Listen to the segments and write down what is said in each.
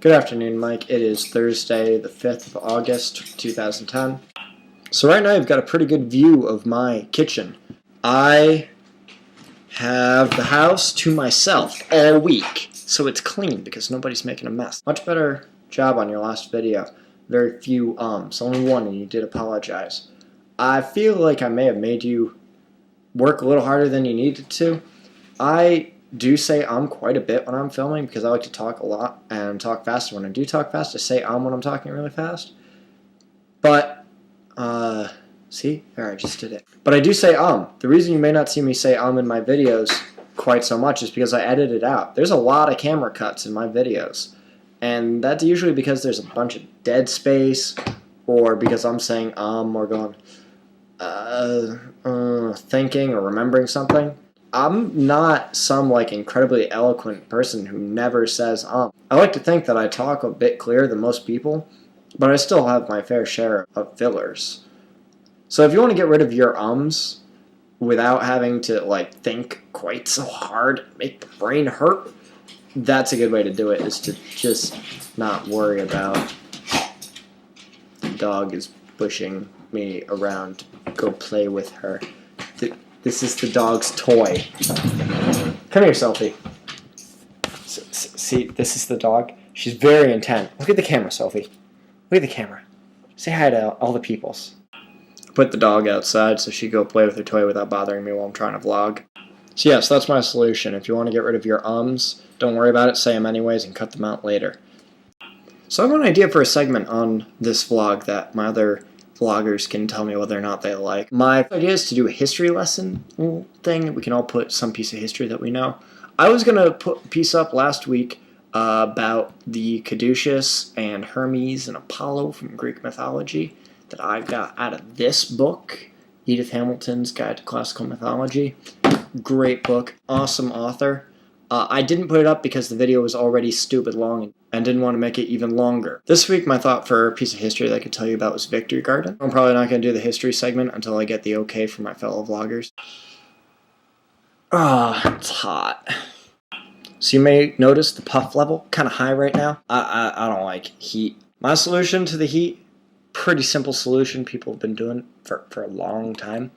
Good afternoon, Mike. It is Thursday, the 5th of August, 2010. So right now you've got a pretty good view of my kitchen. I have the house to myself all week, so it's clean because nobody's making a mess. Much better job on your last video. Very few only one, and you did apologize. I feel like I may have made you work a little harder than you needed to. I do say quite a bit when I'm filming because I like to talk a lot and talk fast. When I do talk fast, I say when I'm talking really fast. But, see? There, I just did it. But I do say The reason you may not see me say in my videos quite so much is because I edit it out. There's a lot of camera cuts in my videos. And that's usually because there's a bunch of dead space, or because I'm saying or going, thinking or remembering something. I'm not some incredibly eloquent person who never says I like to think that I talk a bit clearer than most people, but I still have my fair share of fillers. So if you want to get rid of your without having to think quite so hard, make the brain hurt, that's a good way to do it, is to just not worry about the dog is pushing me around to go play with her. This is the dog's toy. Come here, Sophie. See, this is the dog. She's very intent. Look at the camera, Sophie. Look at the camera. Say hi to all the peoples. Put the dog outside so she can go play with her toy without bothering me while I'm trying to vlog. So yes, that's my solution. If you want to get rid of your don't worry about it, say them anyways and cut them out later. So I have an idea for a segment on this vlog that my other vloggers can tell me whether or not they like. My idea is to do a history lesson thing. We can all put some piece of history that we know. I was going to put a piece up last week about the Caduceus and Hermes and Apollo from Greek mythology that I got out of this book, Edith Hamilton's Guide to Classical Mythology. Great book. Awesome author. I didn't put it up because the video was already stupid long and didn't want to make it even longer. This week, my thought for a piece of history that I could tell you about was Victory Garden. I'm probably not going to do the history segment until I get the okay from my fellow vloggers. It's hot. So you may notice the puff level kind of high right now. I don't like heat. My solution to the heat, pretty simple solution people have been doing for a long time.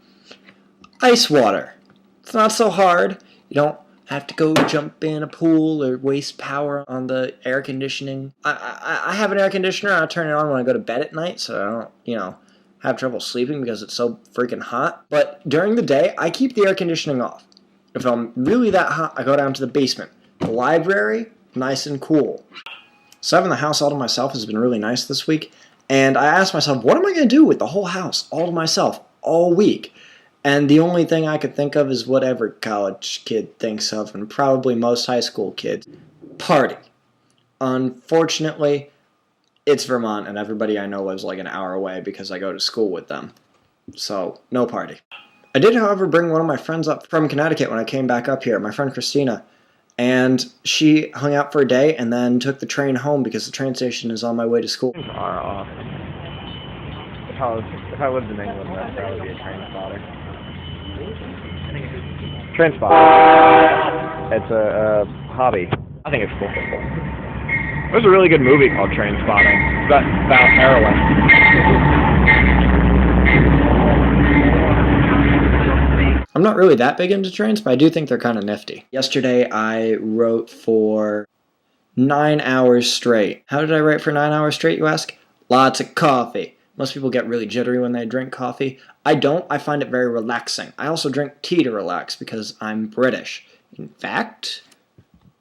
Ice water. It's not so hard. You don't have to go jump in a pool or waste power on the air conditioning. I have an air conditioner. I turn it on when I go to bed at night so I don't, have trouble sleeping because it's so freaking hot. But during the day, I keep the air conditioning off. If I'm really that hot, I go down to the basement. The library, nice and cool. So having the house all to myself has been really nice this week. And I asked myself, what am I going to do with the whole house all to myself all week? And the only thing I could think of is what every college kid thinks of, and probably most high school kids. Party. Unfortunately, it's Vermont, and everybody I know lives an hour away because I go to school with them. So, no party. I did, however, bring one of my friends up from Connecticut when I came back up here, my friend Christina. And she hung out for a day and then took the train home because the train station is on my way to school. Far off. If I lived in England, that'd probably be a train spotter. Train spotter. It's a hobby. I think it's cool. There's a really good movie called Train Spotting. It's about heroin. I'm not really that big into trains, but I do think they're kind of nifty. Yesterday, I wrote for 9 hours straight. How did I write for 9 hours straight, you ask? Lots of coffee. Most people get really jittery when they drink coffee. I don't. I find it very relaxing. I also drink tea to relax because I'm British. In fact,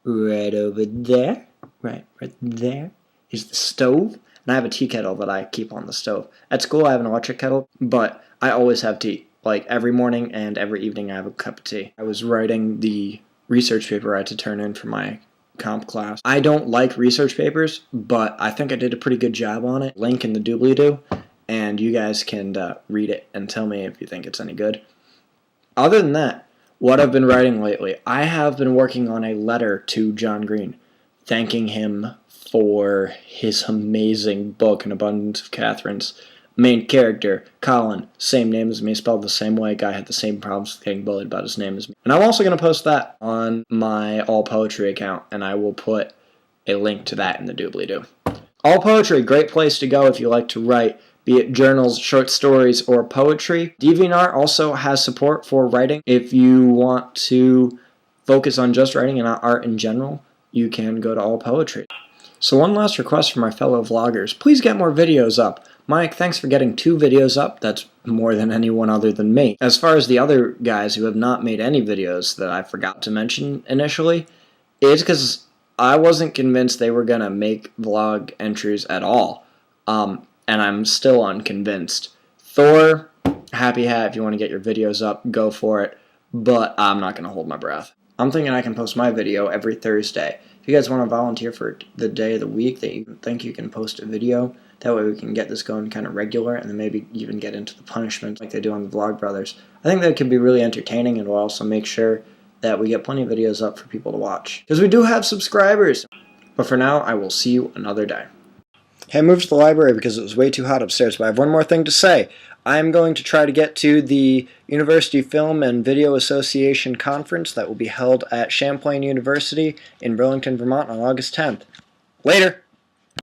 right over there, right there, is the stove. And I have a tea kettle that I keep on the stove. At school, I have an electric kettle, but I always have tea. Every morning and every evening, I have a cup of tea. I was writing the research paper I had to turn in for my comp class. I don't like research papers, but I think I did a pretty good job on it. Link in the doobly-doo, and you guys can read it and tell me if you think it's any good. Other than that, what I've been writing lately, I have been working on a letter to John Green, thanking him for his amazing book, An Abundance of Catherines. Main character, Colin, same name as me, spelled the same way. Guy had the same problems with getting bullied about his name as me. And I'm also going to post that on my All Poetry account, and I will put a link to that in the doobly-doo. All Poetry, great place to go if you like to write, be it journals, short stories, or poetry. DeviantArt also has support for writing. If you want to focus on just writing and not art in general, you can go to All Poetry. So one last request from my fellow vloggers. Please get more videos up. Mike, thanks for getting 2 videos up. That's more than anyone other than me. As far as the other guys who have not made any videos that I forgot to mention initially, it's because I wasn't convinced they were going to make vlog entries at all. And I'm still unconvinced. Thor, Happy Hat, if you want to get your videos up, go for it. But I'm not going to hold my breath. I'm thinking I can post my video every Thursday. If you guys want to volunteer for the day of the week that you think you can post a video, that way we can get this going kind of regular and then maybe even get into the punishment like they do on the Vlog Brothers. I think that could be really entertaining and will also make sure that we get plenty of videos up for people to watch. Because we do have subscribers! But for now, I will see you another day. Hey, I moved to the library because it was way too hot upstairs, but I have one more thing to say. I'm going to try to get to the University Film and Video Association Conference that will be held at Champlain University in Burlington, Vermont on August 10th. Later!